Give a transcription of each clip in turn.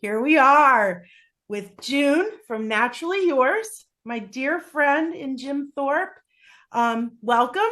Here we are with June from Naturally Yours, my dear friend in Jim Thorpe. Welcome.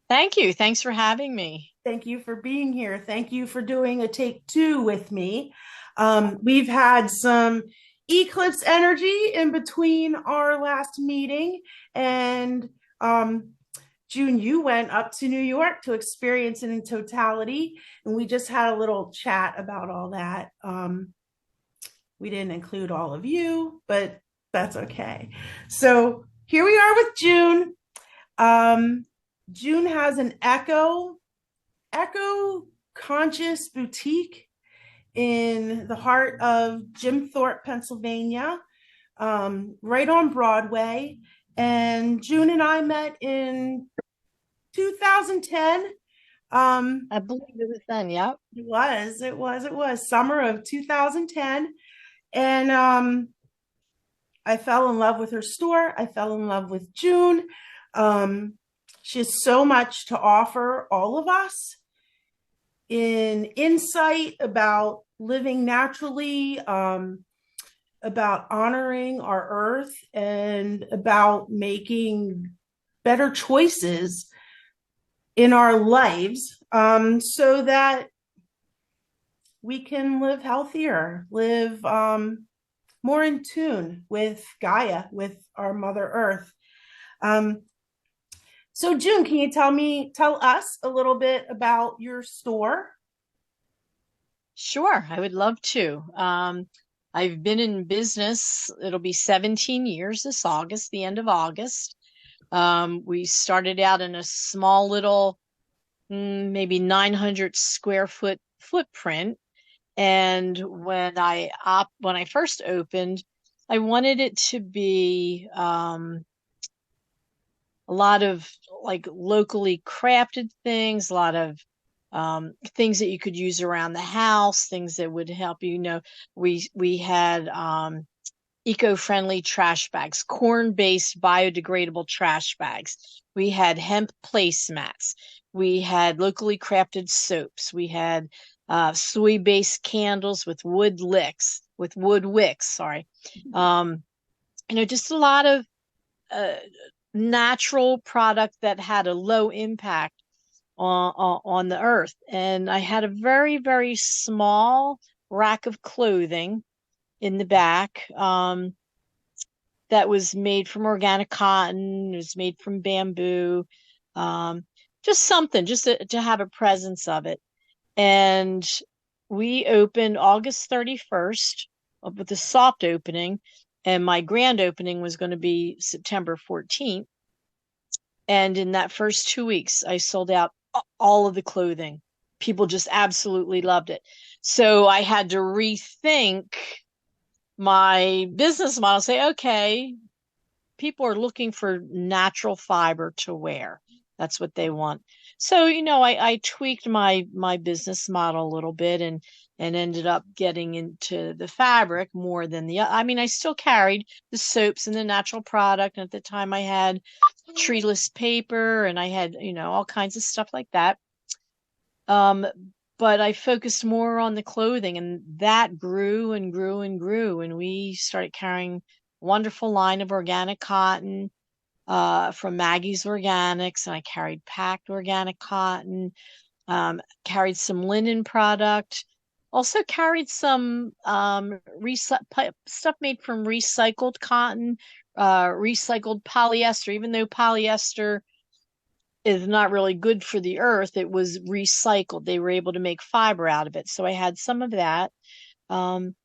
Thank you. Thanks for having me. Thank you for being here. Thank you for doing a take two with me. We've had some eclipse energy in between our last meeting, and June, you went up to New York to experience it in totality, and we just had a little chat about all that. We didn't include all of you, but that's okay. So here we are with June. Um, June has an echo conscious boutique in the heart of Jim Thorpe, Pennsylvania, right on Broadway. And June and I met in 2010. I believe it was then. Yep. It was summer of 2010. And I fell in love with her store. I fell in love with June. Um, she has so much to offer all of us in insight about living naturally, about honoring our earth, and about making better choices in our lives so that we can live healthier, live more in tune with Gaia, with our Mother Earth. Um, so, June, can you tell us a little bit about your store? Sure. I would love to. I've been in business. It'll be 17 years this August, the end of August. We started out in a small little, maybe 900 square foot footprint. And when I first opened, I wanted it to be a lot of like locally crafted things, a lot of things that you could use around the house, things that would help you. We had eco-friendly trash bags, corn-based biodegradable trash bags. We had hemp placemats. We had locally crafted soaps. We had soy-based candles with wood wicks. Sorry, just a lot of uh, natural product that had a low impact on the earth. And I had a very, very small rack of clothing in the back that was made from organic cotton, it was made from bamboo, um, just something, to have a presence of it. And we opened August 31st with a soft opening, and my grand opening was going to be September 14th. And in that first 2 weeks, I sold out all of the clothing. People just absolutely loved it. So I had to rethink my business model, say, okay, people are looking for natural fiber to wear. That's what they want. So, I tweaked my business model a little bit and ended up getting into the fabric more than I still carried the soaps and the natural product. And at the time I had treeless paper and I had, all kinds of stuff like that. Um, but I focused more on the clothing and that grew and grew and grew. And we started carrying a wonderful line of organic cotton from Maggie's Organics, and I carried packed organic cotton, carried some linen product, also carried some stuff made from recycled cotton, recycled polyester, even though polyester is not really good for the earth, it was recycled. They were able to make fiber out of it. So I had some of that. Um,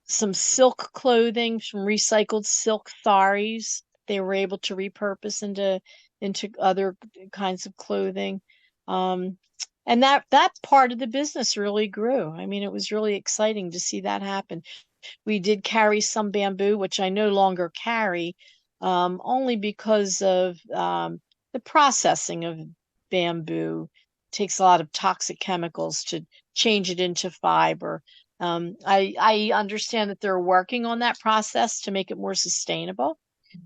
some silk clothing, from recycled silk saris. They were able to repurpose into other kinds of clothing. Um, and that part of the business really grew. I mean, it was really exciting to see that happen. We did carry some bamboo, which I no longer carry, only because of the processing of bamboo. It takes a lot of toxic chemicals to change it into fiber. I understand that they're working on that process to make it more sustainable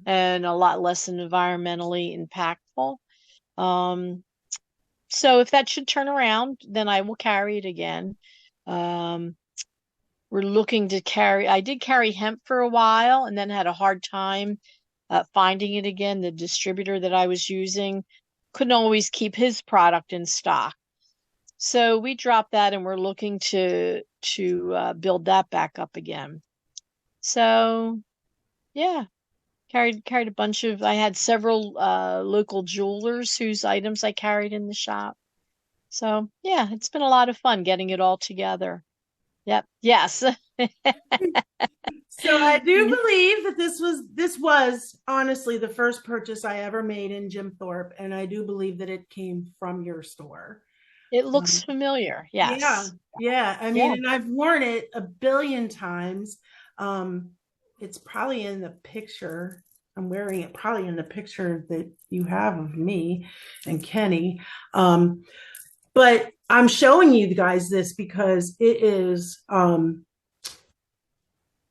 and a lot less environmentally impactful. Um, so if that should turn around, then I will carry it again. Um, we're looking to carry. I did carry hemp for a while and then had a hard time finding it again. The distributor that I was using couldn't always keep his product in stock. So we dropped that and we're looking to build that back up again. So yeah, carried a bunch of. I had several local jewelers whose items I carried in the shop. So yeah, it's been a lot of fun getting it all together. Yep. Yes. So I do believe that this was honestly the first purchase I ever made in Jim Thorpe, and I do believe that it came from your store. It looks Um, familiar. yeah, Yes. yeah. I mean, Yeah. and I've worn it a billion times. Um, it's probably in the picture. I'm wearing it probably in the picture that you have of me and Kenny. But I'm showing you guys this because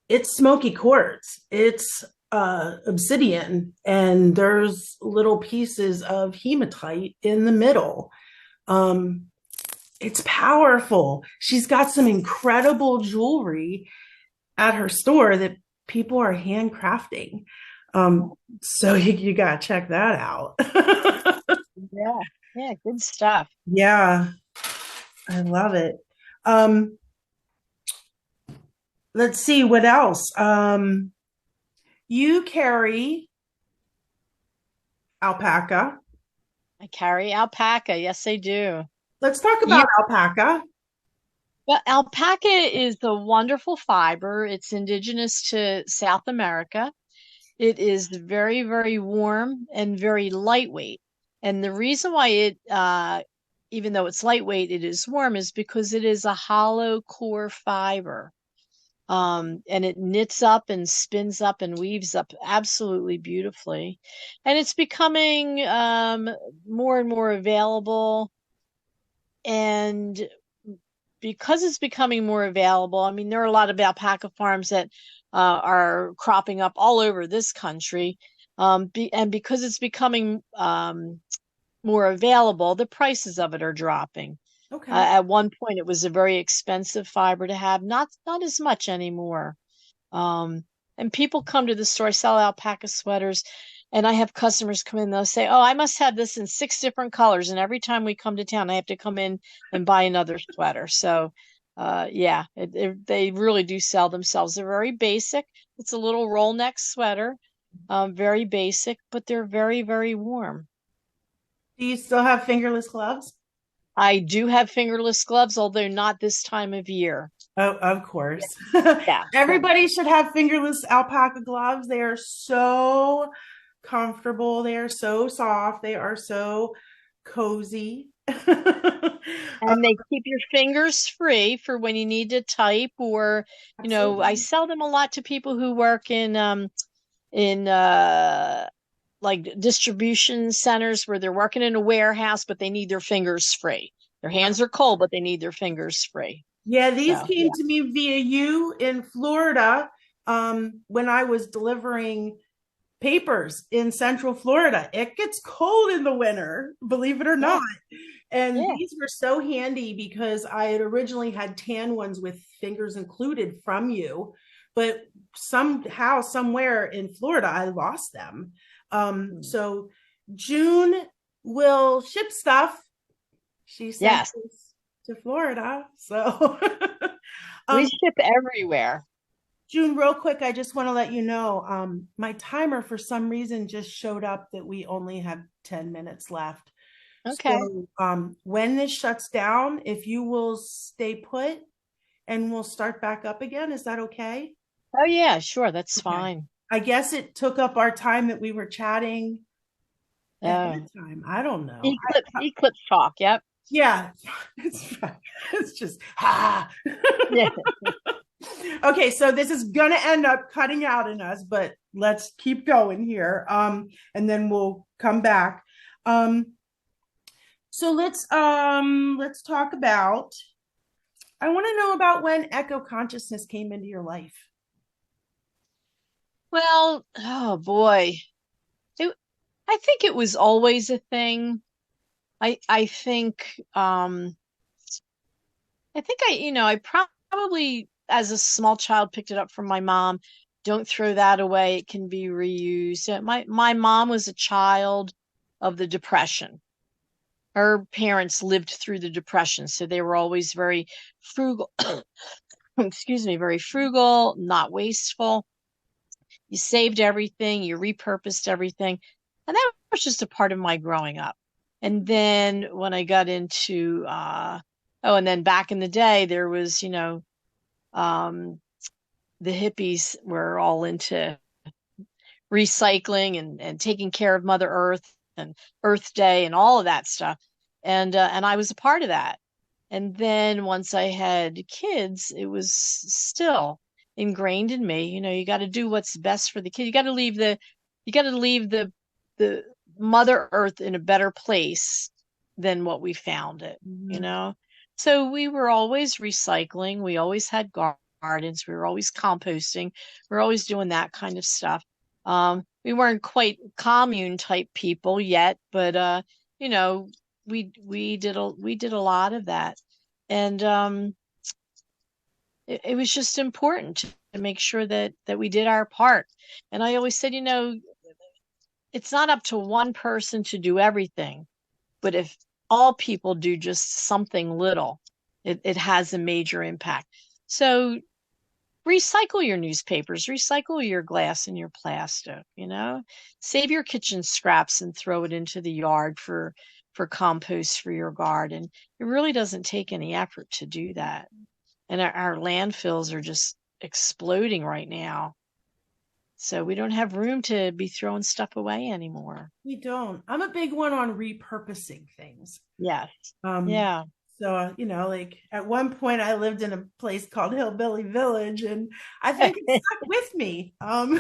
it's smoky quartz. It's obsidian, and there's little pieces of hematite in the middle. Um, it's powerful. She's got some incredible jewelry at her store that people are handcrafting. So you gotta check that out. Yeah. Yeah. Good stuff. Yeah, I love it. Um, let's see what else. You carry alpaca. I carry alpaca. Yes, I do. Let's talk You, about alpaca. well, alpaca is a wonderful fiber. It's indigenous to South America. It is very, very warm and very lightweight. And the reason why even though it's lightweight, it is warm is because it is a hollow core fiber. And it knits up and spins up and weaves up absolutely beautifully. And it's becoming more and more available. And because it's becoming more available, I mean, there are a lot of alpaca farms that are cropping up all over this country. And because it's becoming more available, the prices of it are dropping. Okay. At one point, it was a very expensive fiber to have, not as much anymore. Um, and people come to the store. I sell alpaca sweaters, and I have customers come in. They'll say, "Oh, I must have this in 6 different colors." And every time we come to town, I have to come in and buy another sweater. So, yeah, they really do sell themselves. They're very basic. It's a little roll neck sweater, very basic, but they're very, very warm. Do you still have fingerless gloves? I do have fingerless gloves, although not this time of year. Oh, of course. Yeah. Everybody should have fingerless alpaca gloves. They are so comfortable. They are so soft. They are so cozy. And they keep your fingers free for when you need to type or, I Absolutely. sell them a lot to people who work in like distribution centers where they're working in a warehouse, but they need their fingers free. Their hands are cold, but they need their fingers free. Yeah, these So, came yeah. to me via you in Florida when I was delivering papers in Central Florida. It gets cold in the winter, believe it or Yeah. not. And Yeah. these were so handy because I had originally had tan ones with fingers included from you, but somehow, somewhere in Florida, I lost them. So June will ship stuff. She sent Yes. this to Florida. So, We um, ship everywhere. June, real quick, I just want to let you know my timer for some reason just showed up that we only have 10 minutes left. Okay. So when this shuts down, if you will stay put and we'll start back up again, is that okay? Oh, yeah, sure. That's Okay. fine. I guess it took up our time that we were chatting ahead Oh, of time. I don't know. eclipse talk. Yep. Yeah, it's fine. It's just Yeah. okay, so this is gonna end up cutting out in us, but let's keep going here. And then we'll come back. Um, so let's talk about I want to know about when echo consciousness came into your life. Well, oh boy. It, I think it was always a thing. I think I think I probably as a small child, picked it up from my mom. Don't throw that away. It can be reused. My mom was a child of the Depression. Her parents lived through the Depression, so they were always very frugal. Excuse me, very frugal, not wasteful. You saved everything, you repurposed everything. And that was just a part of my growing up. And then when I got into, and then back in the day, there was, um, the hippies were all into recycling and taking care of Mother Earth and Earth Day and all of that stuff. And I was a part of that. And then once I had kids, it was still ingrained in me. You got to do what's best for the kid. You got to leave the Mother Earth in a better place than what we found it, you Mhm. know? So we were always recycling. We always had gardens. We were always composting. We were always doing that kind of stuff. We weren't quite commune type people yet, but you know, we did a lot of that, and it was just important to make sure that we did our part. And I always said, it's not up to one person to do everything, but if all people do just something little, it has a major impact. So recycle your newspapers, recycle your glass and your plastic, save your kitchen scraps and throw it into the yard for compost for your garden. It really doesn't take any effort to do that. And our landfills are just exploding right now. So we don't have room to be throwing stuff away anymore. We don't. I'm a big one on repurposing things. Yes. Um, Yeah. like at one point I lived in a place called Hillbilly Village, and I think it stuck with me. Like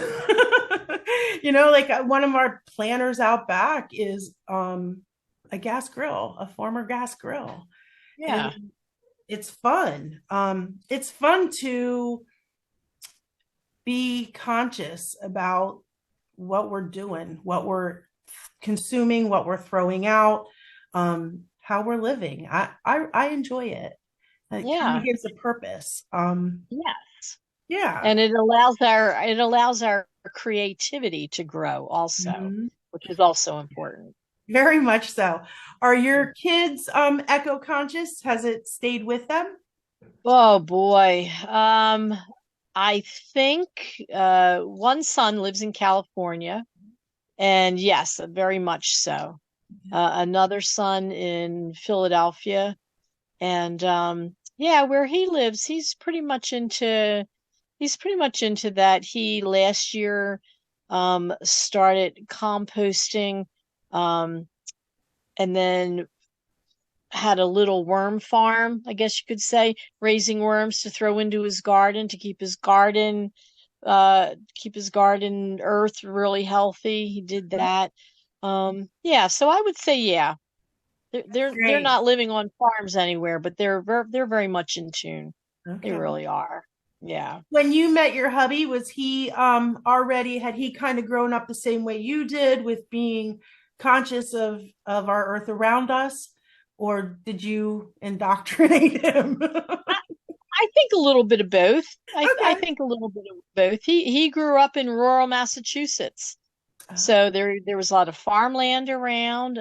one of our planters out back is a gas grill, a former gas grill. And Yeah. it's fun. It's fun to be conscious about what we're doing, what we're consuming, what we're throwing out, how we're living. I enjoy it. It kind of Yeah. gives a purpose. Yes. Yeah. And it allows our creativity to grow also, Mhm. which is also important. Very much so. Are your kids eco conscious? Has it stayed with them? Oh boy. I think one son lives in California, and yes, very much so. Another son in Philadelphia, and yeah, where he lives, he's pretty much into that. He last year started composting, um, and then had a little worm farm, I guess you could say, raising worms to throw into his garden to keep his garden earth really healthy. He did that. Yeah, so I would say yeah. They're Great. not living on farms anywhere, but they're very much in tune. They Okay. really are. Yeah. When you met your hubby, was he already had he kind of grown up the same way you did with being conscious of our earth around us, or did you indoctrinate him? I think a little bit of both. I Okay. think a little bit of both. He grew up in rural Massachusetts. So there was a lot of farmland around.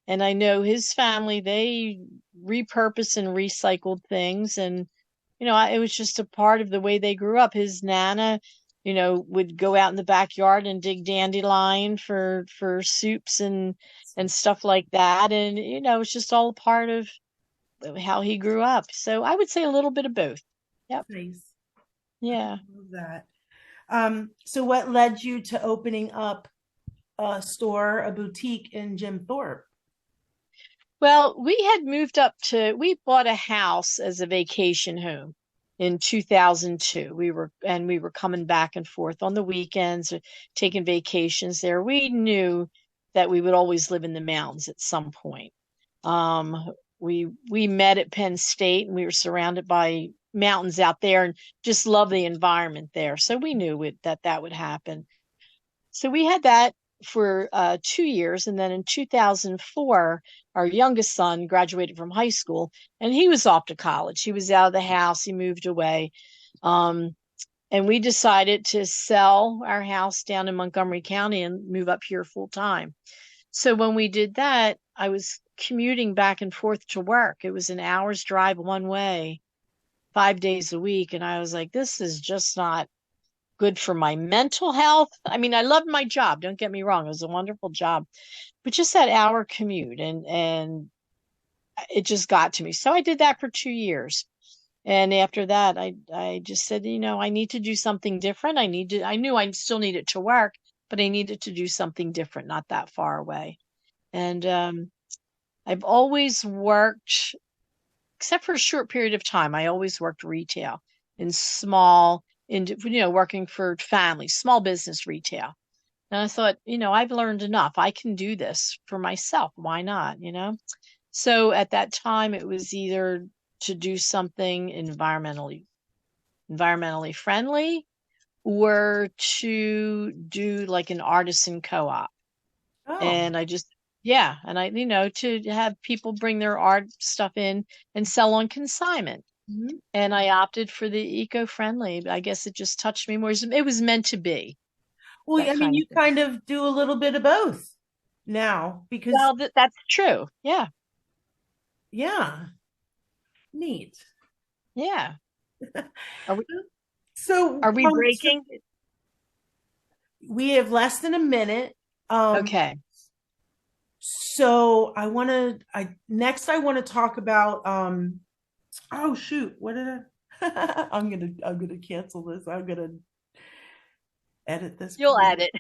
And I know his family, they repurposed and recycled things. And, it was just a part of the way they grew up. His nana, would go out in the backyard and dig dandelion for soups and stuff like that. And, it's just all a part of how he grew up. So I would say a little bit of both. Yep. Nice. I Yeah. love that. So what led you to opening up a store, a boutique in Jim Thorpe? Well, we bought a house as a vacation home in 2002. We were coming back and forth on the weekends, taking vacations there. We knew that we would always live in the mountains at some point. We met at Penn State, and we were surrounded by mountains out there and just love the environment there. So we knew that would happen. So we had that. for 2 years. And then in 2004, our youngest son graduated from high school and he was off to college. He was out of the house. He moved away. Um, and we decided to sell our house down in Montgomery County and move up here full time. So when we did that, I was commuting back and forth to work. It was an hour's drive one way, 5 days a week. And I was like, this is just not good for my mental health. I mean, I loved my job. Don't get me wrong. It was a wonderful job, but just that hour commute and it just got to me. So I did that for 2 years. And after that, I just said, I need to do something different. I knew I still needed to work, but I needed to do something different, not that far away. And I've always worked, except for a short period of time, I always worked retail in small, working for families, small business retail. And I thought, I've learned enough. I can do this for myself. Why not? So at that time, it was either to do something environmentally friendly or to do like an artisan co-op. Oh. And I just, yeah. And to have people bring their art stuff in and sell on consignment. Mhm. And I opted for the eco-friendly. I guess it just touched me more. It was meant to be Well, that I mean, kind of you thing. kind of do a little bit of both now because, Well, that's true. Yeah. yeah, neat. Yeah. Are we, So, are we breaking? we have less than a minute. Um, Okay. so I want to talk about, oh shoot, what did I'm gonna cancel this. I'm gonna edit this. You'll add it.